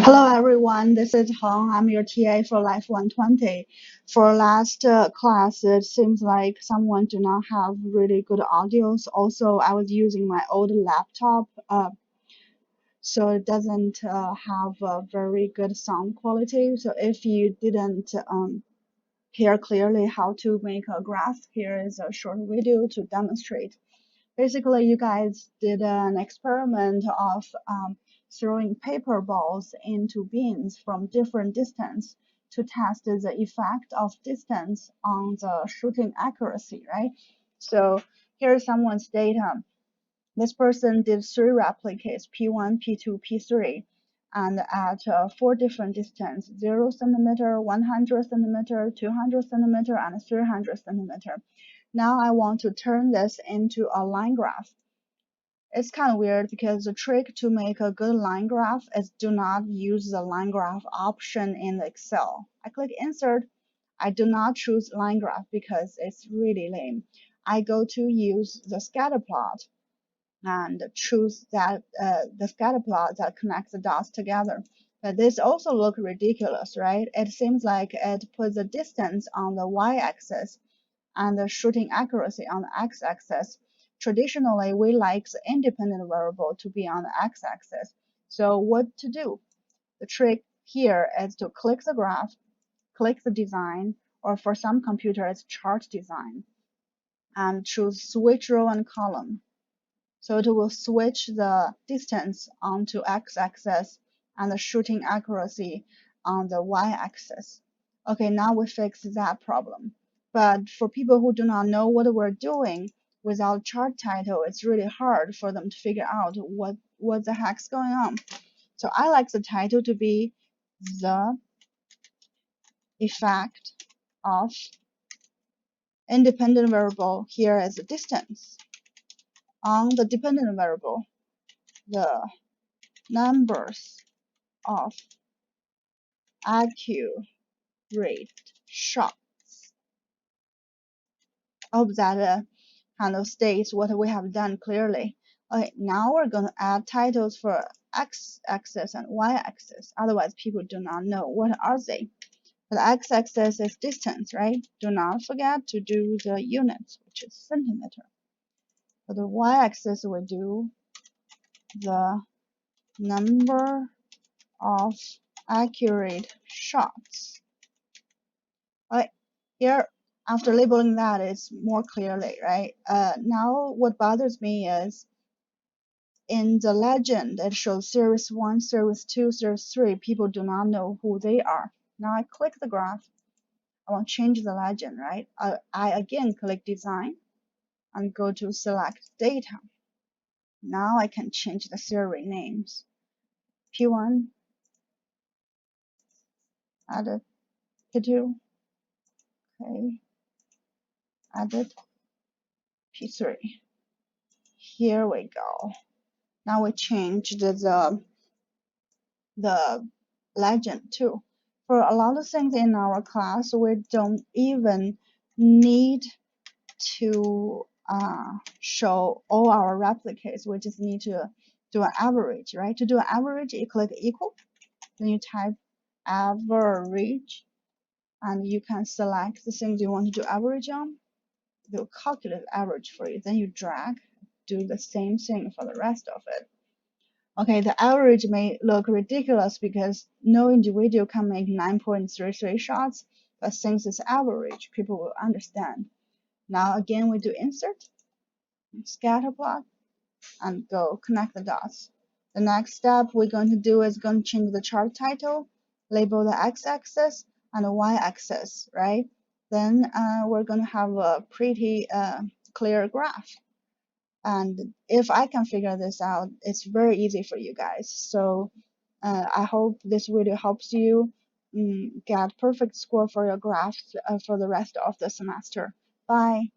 Hello everyone, this is Hong. I'm your TA for Life 120. For last class, it seems like someone do not have really good audios. Also, I was using my old laptop, so it doesn't have a very good sound quality. So if you didn't hear clearly how to make a graph, here is a short video to demonstrate. Basically, you guys did an experiment of throwing paper balls into bins from different distance to test the effect of distance on the shooting accuracy, right? So here's someone's data. This person did 3 replicates, P1, P2, P3, and at 4 different distance, 0 centimeter, 100 centimeter, 200 centimeter, and 300 centimeter. Now I want to turn this into a line graph. It's kind of weird because the trick to make a good line graph is do not use the line graph option in Excel. I click insert. I do not choose line graph because it's really lame. I go to use the scatter plot and choose that the scatter plot that connects the dots together. But this also looks ridiculous, right? It seems like it puts the distance on the y-axis and the shooting accuracy on the x-axis. Traditionally, we like the independent variable to be on the x-axis. So what to do? The trick here is to click the graph, click the design, or for some computer, it's chart design, and choose switch row and column. So it will switch the distance onto x-axis and the shooting accuracy on the y-axis. Okay, now we fix that problem. But for people who do not know what we're doing without chart title, it's really hard for them to figure out what the heck's going on. So I like the title to be the effect of independent variable, here is the distance, on the dependent variable, the numbers of accurate shots. I hope that kind of states what we have done clearly. Okay, now we're going to add titles for x-axis and y-axis. Otherwise, people do not know what are they. The x-axis is distance, right? Do not forget to do the units, which is centimeter. For the y-axis, we do the number of accurate shots. Right here, after labeling that, it's more clearly, right? Now what bothers me is in the legend it shows series 1, series 2, series 3. People do not know who they are. Now I click the graph. I want to change the legend, right? I again click design and go to select data. Now I can change the series names. P1, added P2, okay, added P3. Here we go. Now we change the legend too. For a lot of things in our class, we don't even need to show all our replicates. We just need to do an average, right? To do an average, you click equal, then you type average, and you can select the things you want to do average on. It will calculate average for you. Then you drag, do the same thing for the rest of it. Okay, the average may look ridiculous because no individual can make 9.33 shots, but since it's average, people will understand. Now again, we do insert, scatter plot, and go connect the dots. The next step we're going to do is going to change the chart title, label the x-axis and the y-axis, right? Then we're going to have a pretty clear graph. And if I can figure this out, it's very easy for you guys. So I hope this video helps you get perfect score for your graphs for the rest of the semester. Bye.